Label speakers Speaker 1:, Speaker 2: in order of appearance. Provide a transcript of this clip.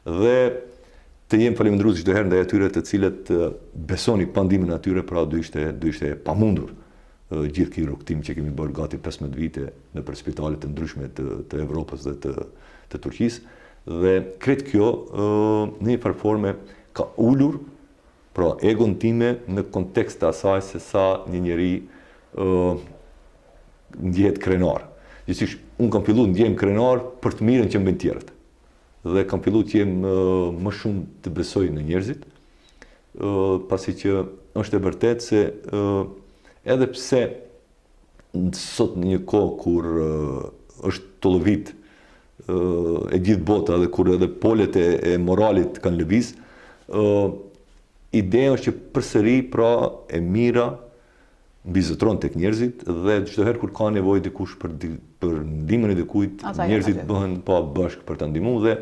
Speaker 1: Dhe të jem falendërues çdo herë ndaj atyre të cilët besoni pandimin atyre, pra do ishte pamundur gjithë ky rrugtim që kemi bërë gati 15 vite nëpër spitalet të ndryshme të Evropës dhe të Turqisë. Dhe kretë kjo në një farforme ka ulur pra egon time në kontekst të asaj se sa një njeri ndjehet krenar. Gjithsesi, unë kam filluar ndjem krenar për të mirën që mbën tjerët. Dhe kam filluar të jem më shumë të besoj në njerëzit, pasi që është e vërtetë se edhe pse sot në një kohë kur është tollovit e gjithë bota dhe kur edhe polet e moralit kanë lëviz, ideja është që përsëri pra e mira mbizotron tek njerëzit dhe çdo herë kur ka nevojë dikush për ndihmën e dikujt, njerëzit bëhen pa bashkë për ta ndihmuar dhe